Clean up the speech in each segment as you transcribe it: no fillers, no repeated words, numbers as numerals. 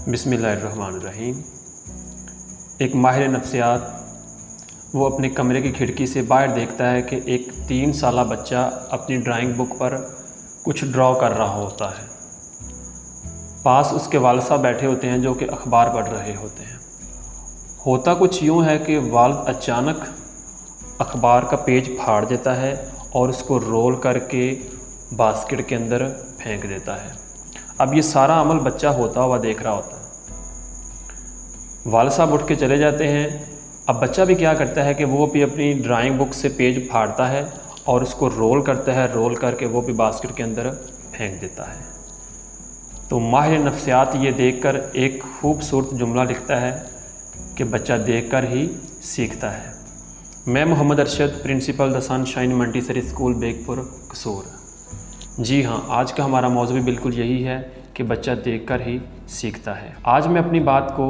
بسم اللہ الرحمن الرحیم۔ ایک ماہر نفسیات وہ اپنے کمرے کی کھڑکی سے باہر دیکھتا ہے کہ ایک 3 سالہ بچہ اپنی ڈرائنگ بک پر کچھ ڈرا کر رہا ہوتا ہے۔ پاس اس کے والد صاحب بیٹھے ہوتے ہیں جو کہ اخبار پڑھ رہے ہوتے ہیں۔ ہوتا کچھ یوں ہے کہ والد اچانک اخبار کا پیج پھاڑ دیتا ہے اور اس کو رول کر کے باسکٹ کے اندر پھینک دیتا ہے۔ اب یہ سارا عمل بچہ ہوتا ہوا دیکھ رہا ہوتا ہے۔ والد صاحب اٹھ کے چلے جاتے ہیں۔ اب بچہ بھی کیا کرتا ہے کہ وہ بھی اپنی ڈرائنگ بک سے پیج پھاڑتا ہے اور اس کو رول کرتا ہے، رول کر کے وہ بھی باسکٹ کے اندر پھینک دیتا ہے۔ تو ماہر نفسیات یہ دیکھ کر ایک خوبصورت جملہ لکھتا ہے کہ بچہ دیکھ کر ہی سیکھتا ہے۔ میں محمد ارشد، پرنسپل دی سن شائن مونٹیسری اسکول بیگ پور قصور۔ جی ہاں، آج کا ہمارا موضوع بالکل یہی ہے کہ بچہ دیکھ کر ہی سیکھتا ہے۔ آج میں اپنی بات کو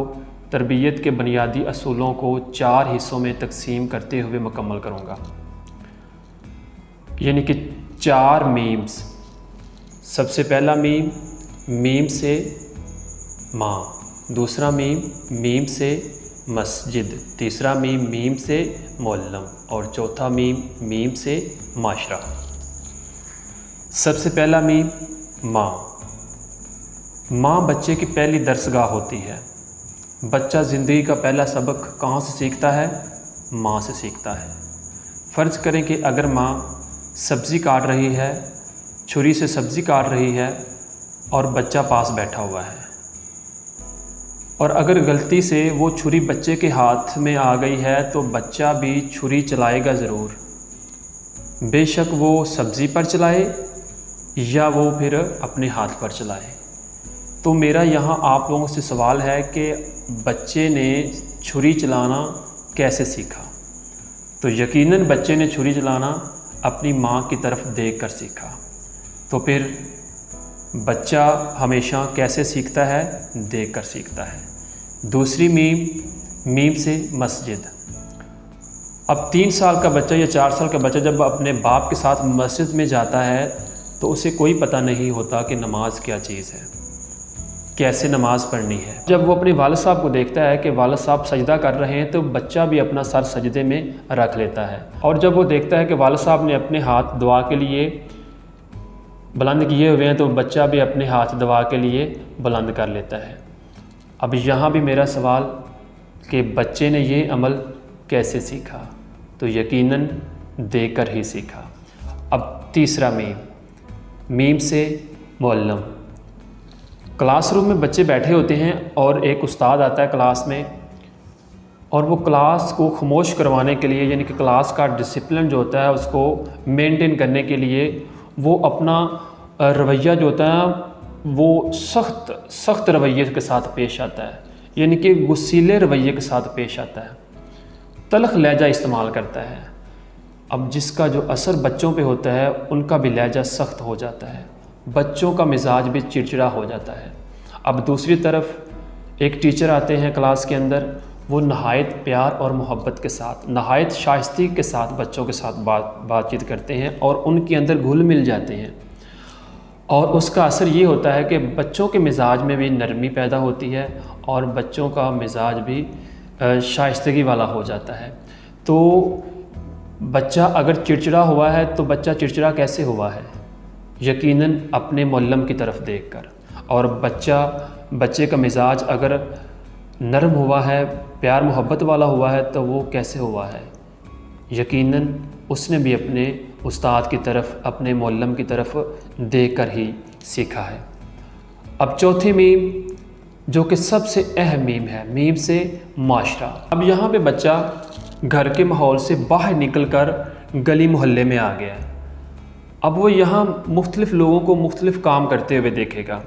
تربیت کے بنیادی اصولوں کو 4 حصوں میں تقسیم کرتے ہوئے مکمل کروں گا، یعنی کہ 4 میمز۔ سب سے پہلا میم، میم سے ماں۔ دوسرا میم، میم سے مسجد۔ تیسرا میم، میم سے معلم۔ اور چوتھا میم، میم سے معاشرہ۔ سب سے پہلا میم، ماں۔ ماں بچے کی پہلی درسگاہ ہوتی ہے۔ بچہ زندگی کا پہلا سبق کہاں سے سیکھتا ہے؟ ماں سے سیکھتا ہے۔ فرض کریں کہ اگر ماں سبزی کاٹ رہی ہے، چھری سے سبزی کاٹ رہی ہے اور بچہ پاس بیٹھا ہوا ہے، اور اگر غلطی سے وہ چھری بچے کے ہاتھ میں آ گئی ہے تو بچہ بھی چھری چلائے گا ضرور، بے شک وہ سبزی پر چلائے یا وہ پھر اپنے ہاتھ پر چلائے۔ تو میرا یہاں آپ لوگوں سے سوال ہے کہ بچے نے چھری چلانا کیسے سیکھا؟ تو یقیناً بچے نے چھری چلانا اپنی ماں کی طرف دیکھ کر سیکھا۔ تو پھر بچہ ہمیشہ کیسے سیکھتا ہے؟ دیکھ کر سیکھتا ہے۔ دوسری میم، میم سے مسجد۔ اب 3 سال کا بچہ یا 4 سال کا بچہ جب اپنے باپ کے ساتھ مسجد میں جاتا ہے تو اسے کوئی پتہ نہیں ہوتا کہ نماز کیا چیز ہے، کیسے نماز پڑھنی ہے۔ جب وہ اپنے والد صاحب کو دیکھتا ہے کہ والد صاحب سجدہ کر رہے ہیں تو بچہ بھی اپنا سر سجدے میں رکھ لیتا ہے، اور جب وہ دیکھتا ہے کہ والد صاحب نے اپنے ہاتھ دعا کے لیے بلند کیے ہوئے ہیں تو بچہ بھی اپنے ہاتھ دعا کے لیے بلند کر لیتا ہے۔ اب یہاں بھی میرا سوال کہ بچے نے یہ عمل کیسے سیکھا؟ تو یقیناً دیکھ کر ہی سیکھا۔ اب تیسرا میم، میم سے معلم۔ کلاس روم میں بچے بیٹھے ہوتے ہیں اور ایک استاد آتا ہے کلاس میں، اور وہ کلاس کو خاموش کروانے کے لیے، یعنی کہ کلاس کا ڈسپلن جو ہوتا ہے اس کو مینٹین کرنے کے لیے وہ اپنا رویہ جو ہوتا ہے وہ سخت رویے کے ساتھ پیش آتا ہے، یعنی کہ غصیلے رویے کے ساتھ پیش آتا ہے، تلخ لہجہ استعمال کرتا ہے۔ اب جس کا جو اثر بچوں پہ ہوتا ہے ان کا بھی لہجہ سخت ہو جاتا ہے، بچوں کا مزاج بھی چڑچڑا ہو جاتا ہے۔ اب دوسری طرف ایک ٹیچر آتے ہیں کلاس کے اندر، وہ نہایت پیار اور محبت کے ساتھ، نہایت شائستگی کے ساتھ بچوں کے ساتھ بات چیت کرتے ہیں اور ان کے اندر گھل مل جاتے ہیں، اور اس کا اثر یہ ہوتا ہے کہ بچوں کے مزاج میں بھی نرمی پیدا ہوتی ہے اور بچوں کا مزاج بھی شائستگی والا ہو جاتا ہے۔ تو بچہ اگر چڑچڑا ہوا ہے تو بچہ چڑچڑا کیسے ہوا ہے؟ یقیناً اپنے معلم کی طرف دیکھ کر۔ اور بچے کا مزاج اگر نرم ہوا ہے، پیار محبت والا ہوا ہے تو وہ کیسے ہوا ہے؟ یقیناً اس نے بھی اپنے استاد کی طرف، اپنے معلم کی طرف دیکھ کر ہی سیکھا ہے۔ اب چوتھی میم جو کہ سب سے اہم میم ہے، میم سے معاشرہ۔ اب یہاں پہ بچہ گھر کے ماحول سے باہر نکل کر گلی محلے میں آ گیا ہے۔ اب وہ یہاں مختلف لوگوں کو مختلف کام کرتے ہوئے دیکھے گا۔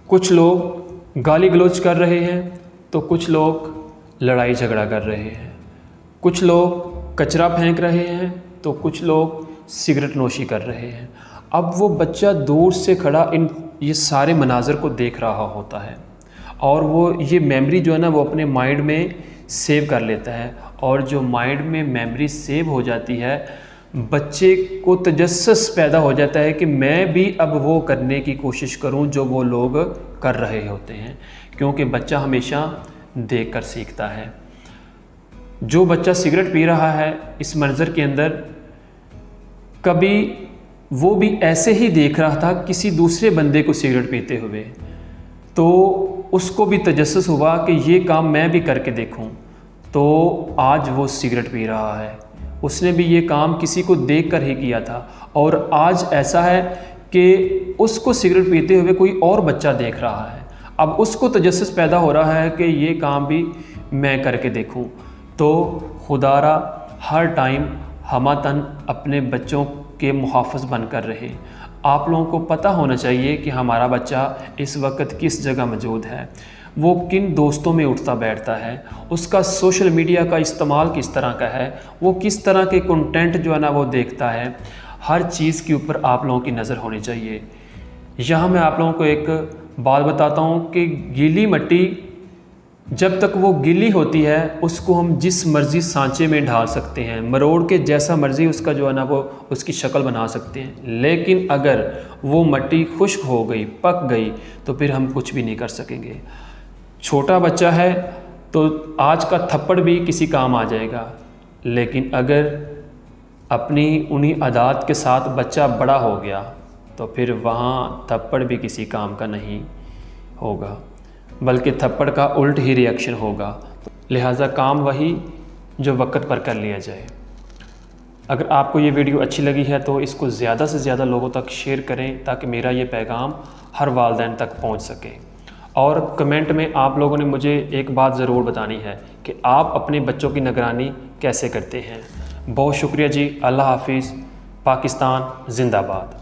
کچھ لوگ گالی گلوچ کر رہے ہیں تو کچھ لوگ لڑائی جھگڑا کر رہے ہیں، کچھ لوگ کچرا پھینک رہے ہیں تو کچھ لوگ سگریٹ نوشی کر رہے ہیں۔ اب وہ بچہ دور سے کھڑا یہ سارے مناظر کو دیکھ رہا ہوتا ہے، اور وہ یہ میموری جو ہے نا وہ اپنے مائنڈ میں سیو کر لیتا ہے، اور جو مائنڈ میں میموری سیو ہو جاتی ہے بچے کو تجسس پیدا ہو جاتا ہے کہ میں بھی اب وہ کرنے کی کوشش کروں جو وہ لوگ کر رہے ہوتے ہیں، کیونکہ بچہ ہمیشہ دیکھ کر سیکھتا ہے۔ جو بچہ سگریٹ پی رہا ہے اس منظر کے اندر، کبھی وہ بھی ایسے ہی دیکھ رہا تھا کسی دوسرے بندے کو سگریٹ پیتے ہوئے، تو اس کو بھی تجسس ہوا کہ یہ کام میں بھی کر کے دیکھوں، تو آج وہ سگریٹ پی رہا ہے۔ اس نے بھی یہ کام کسی کو دیکھ کر ہی کیا تھا، اور آج ایسا ہے کہ اس کو سگریٹ پیتے ہوئے کوئی اور بچہ دیکھ رہا ہے، اب اس کو تجسس پیدا ہو رہا ہے کہ یہ کام بھی میں کر کے دیکھوں۔ تو خدا را ہر ٹائم ہمہ اپنے بچوں کے محافظ بن کر رہے۔ آپ لوگوں کو پتہ ہونا چاہیے کہ ہمارا بچہ اس وقت کس جگہ موجود ہے، وہ کن دوستوں میں اٹھتا بیٹھتا ہے، اس کا سوشل میڈیا کا استعمال کس طرح کا ہے، وہ کس طرح کے کنٹینٹ جو ہے نا وہ دیکھتا ہے، ہر چیز کے اوپر آپ لوگوں کی نظر ہونی چاہیے۔ یہاں میں آپ لوگوں کو ایک بات بتاتا ہوں کہ گیلی مٹی جب تک وہ گیلی ہوتی ہے اس کو ہم جس مرضی سانچے میں ڈھال سکتے ہیں، مروڑ کے جیسا مرضی اس کا جو ہے نا وہ اس کی شکل بنا سکتے ہیں، لیکن اگر وہ مٹی خشک ہو گئی، پک گئی، تو پھر ہم کچھ بھی نہیں کر سکیں گے۔ چھوٹا بچہ ہے تو آج کا تھپڑ بھی کسی کام آ جائے گا، لیکن اگر اپنی انہی عادات کے ساتھ بچہ بڑا ہو گیا تو پھر وہاں تھپڑ بھی کسی کام کا نہیں ہوگا، بلکہ تھپڑ کا الٹ ہی ری ایکشن ہوگا۔ لہٰذا کام وہی جو وقت پر کر لیا جائے۔ اگر آپ کو یہ ویڈیو اچھی لگی ہے تو اس کو زیادہ سے زیادہ لوگوں تک شیئر کریں تاکہ میرا یہ پیغام ہر والدین تک پہنچ سکے۔ اور کمنٹ میں آپ لوگوں نے مجھے ایک بات ضرور بتانی ہے کہ آپ اپنے بچوں کی نگرانی کیسے کرتے ہیں۔ بہت شکریہ جی، اللہ حافظ، پاکستان زندہ باد۔